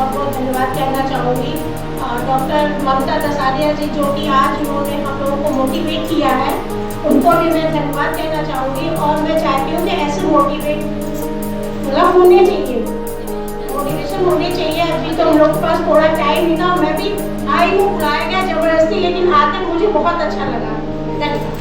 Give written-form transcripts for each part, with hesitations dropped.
बहुत बहुत धन्यवाद कहना चाहूँगी डॉक्टर ममता दसानिया जी, जो कि आज उन्होंने हम लोगों को मोटिवेट किया है, उनको भी मैं धन्यवाद कहना चाहूँगी। और मैं चाहती हूँ कि ऐसे मोटिवेट मतलब होने चाहिए, मोटिवेशन होनी चाहिए। अभी तो हम लोग के पास थोड़ा टाइम ही ना, मैं भी आई हूँ, बुलाया गया जबरदस्ती, लेकिन आकर मुझे बहुत अच्छा लगा। धन्यवाद।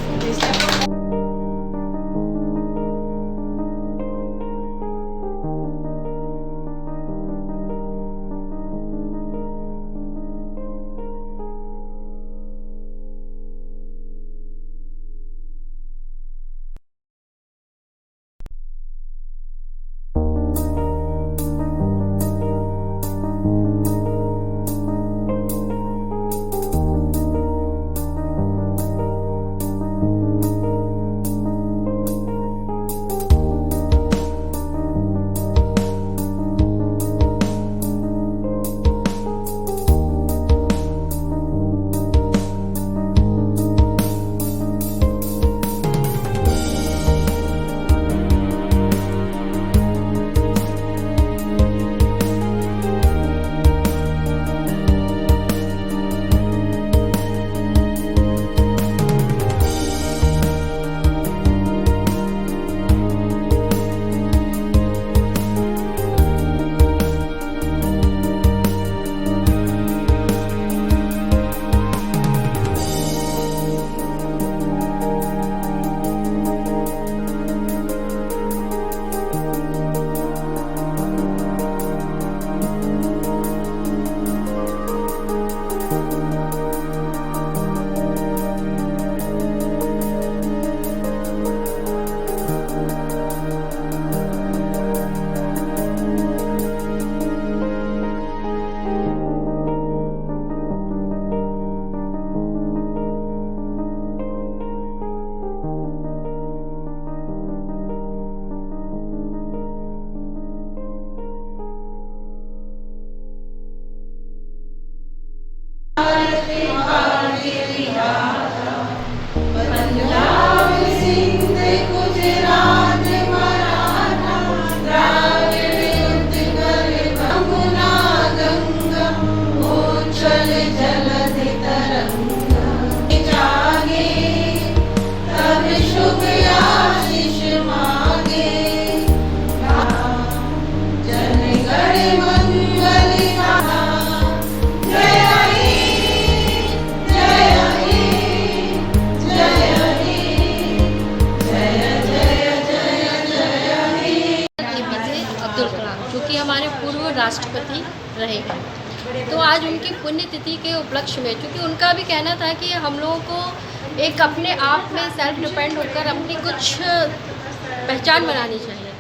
हमारे पूर्व राष्ट्रपति रहे हैं। तो आज उनकी पुण्यतिथि के उपलक्ष्य में, क्योंकि उनका भी कहना था कि हम लोगों को एक अपने आप में सेल्फ डिपेंड होकर अपनी कुछ पहचान बनानी चाहिए,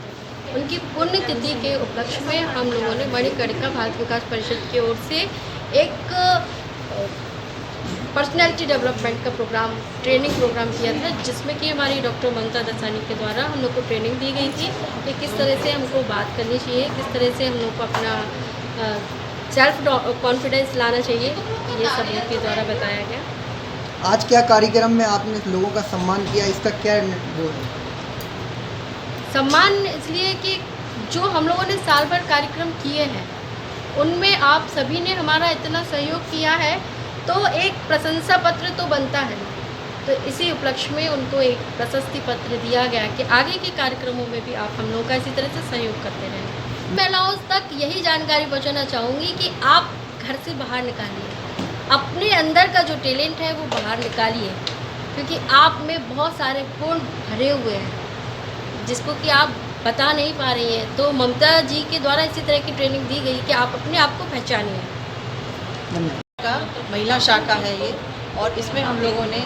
उनकी पुण्यतिथि के उपलक्ष्य में हम लोगों ने मणिकर्णिका भारत विकास परिषद की ओर से एक पर्सनैलिटी डेवलपमेंट का प्रोग्राम, ट्रेनिंग प्रोग्राम किया था, जिसमें कि हमारी डॉक्टर ममता दसानी के द्वारा हम लोग को ट्रेनिंग दी गई थी कि किस तरह से हमको बात करनी चाहिए, किस तरह से हम लोग को अपना सेल्फ कॉन्फिडेंस लाना चाहिए, ये सब उनके द्वारा बताया गया। आज क्या कार्यक्रम में आपने लोगों का सम्मान किया, इसका क्या वो है? सम्मान इसलिए कि जो हम लोगों ने साल भर कार्यक्रम किए हैं उनमें आप सभी ने हमारा इतना सहयोग किया है, तो एक प्रशंसा पत्र तो बनता है। तो इसी उपलक्ष्य में उनको एक प्रशस्ति पत्र दिया गया कि आगे के कार्यक्रमों में भी आप हम लोगों का इसी तरह से सहयोग करते रहें। महिलाओं तक यही जानकारी पहुंचाना चाहूँगी कि आप घर से बाहर निकालिए, अपने अंदर का जो टैलेंट है वो बाहर निकालिए, क्योंकि आप में बहुत सारे गुण भरे हुए हैं जिसको कि आप बता नहीं पा रही हैं। तो ममता जी के द्वारा इसी तरह की ट्रेनिंग दी गई कि आप अपने आप को पहचानिए। का महिला शाखा है ये, और इसमें हम लोगों ने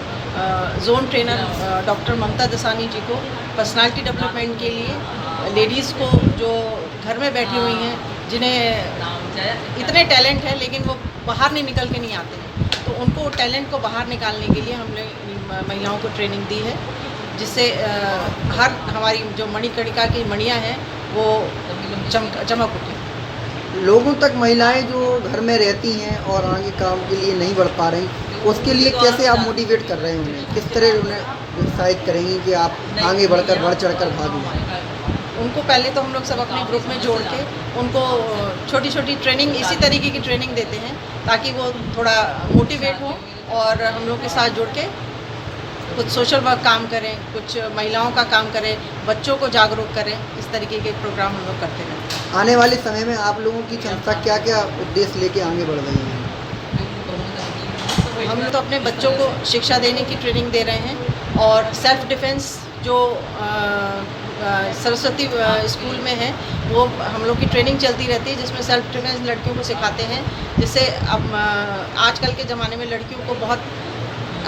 जोन ट्रेनर डॉक्टर ममता दसानी जी को पर्सनालिटी डेवलपमेंट के लिए लेडीज़ को जो घर में बैठी हुई हैं, जिन्हें इतने टैलेंट है लेकिन वो बाहर नहीं निकल के नहीं आते हैं, तो उनको टैलेंट को बाहर निकालने के लिए हमने महिलाओं को ट्रेनिंग दी है, जिससे हर हमारी जो मणिकर्णिका की मणियाँ हैं वो चमक उठी। लोगों तक महिलाएं जो घर में रहती हैं और आगे काम के लिए नहीं बढ़ पा रही, उसके लिए कैसे आप मोटिवेट कर रहे हैं उन्हें, किस तरह उन्हें उत्साहित करेंगी कि आप आगे बढ़कर बढ़ चढ़ कर भाग लें? उनको पहले तो हम लोग सब अपने ग्रुप में जोड़ के उनको छोटी छोटी ट्रेनिंग, इसी तरीके की ट्रेनिंग देते हैं ताकि वो थोड़ा मोटिवेट हो और हम लोग के साथ जुड़ के कुछ सोशल वर्क काम करें, कुछ महिलाओं का काम करें, बच्चों को जागरूक करें। इस तरीके के प्रोग्राम हम लोग करते हैं। आने वाले समय में आप लोगों की संस्था क्या क्या उद्देश्य लेके आगे बढ़ रही है? हम तो अपने बच्चों को शिक्षा देने की ट्रेनिंग दे रहे हैं और सेल्फ डिफेंस जो सरस्वती स्कूल में है वो हम लोग की ट्रेनिंग चलती रहती है, जिसमें सेल्फ डिफेंस लड़कियों को सिखाते हैं, जिससे अब आजकल के ज़माने में लड़कियों को बहुत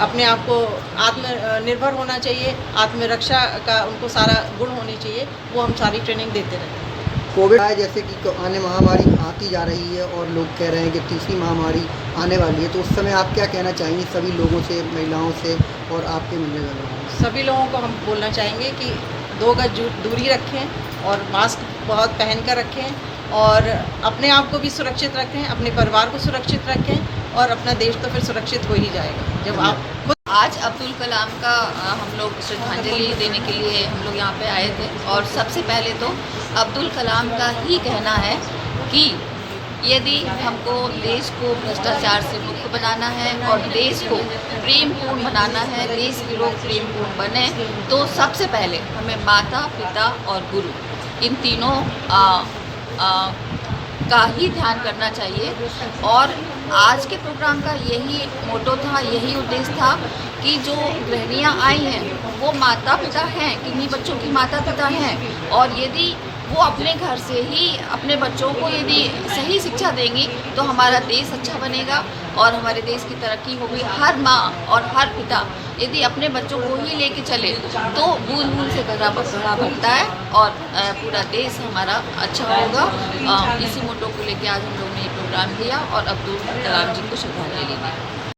अपने आप को आत्मनिर्भर होना चाहिए, आत्मरक्षा का उनको सारा गुण होने चाहिए, वो हम सारी ट्रेनिंग देते रहते हैं। कोविड आए जैसे कि आने महामारी आती जा रही है और लोग कह रहे हैं कि तीसरी महामारी आने वाली है, तो उस समय आप क्या कहना चाहेंगे सभी लोगों से, महिलाओं से और आपके मिलने वालों से? सभी लोगों को हम बोलना चाहेंगे कि 2 गज दूरी रखें और मास्क बहुत पहन कर रखें और अपने आप को भी सुरक्षित रखें, अपने परिवार को सुरक्षित रखें और अपना देश तो फिर सुरक्षित हो ही जाएगा जब आप खुद। आज अब्दुल कलाम का हम लोग श्रद्धांजलि देने के लिए हम लोग यहाँ पे आए थे और सबसे पहले तो अब्दुल कलाम का ही कहना है कि यदि हमको देश को भ्रष्टाचार से मुक्त बनाना है और देश को प्रेमपूर्ण बनाना है, देश के लोग प्रेमपूर्ण बने, तो सबसे पहले हमें माता, पिता और गुरु, इन तीनों का ही ध्यान करना चाहिए। और आज के प्रोग्राम का यही मोटो था, यही उद्देश्य था कि जो गृहिणियाँ आई हैं वो माता पिता हैं, किन्हीं बच्चों की माता पिता हैं, और यदि वो अपने घर से ही अपने बच्चों को यदि सही शिक्षा देंगी तो हमारा देश अच्छा बनेगा और हमारे देश की तरक्की होगी। हर माँ और हर पिता यदि अपने बच्चों को ही लेके चले तो बूंद बूंद से घड़ा बढ़ता है और पूरा देश हमारा अच्छा होगा। इसी मोटो को लेके आज हम लोग ने ये प्रोग्राम किया और अब्दुल कलाम जी को श्रद्धांजलि दी।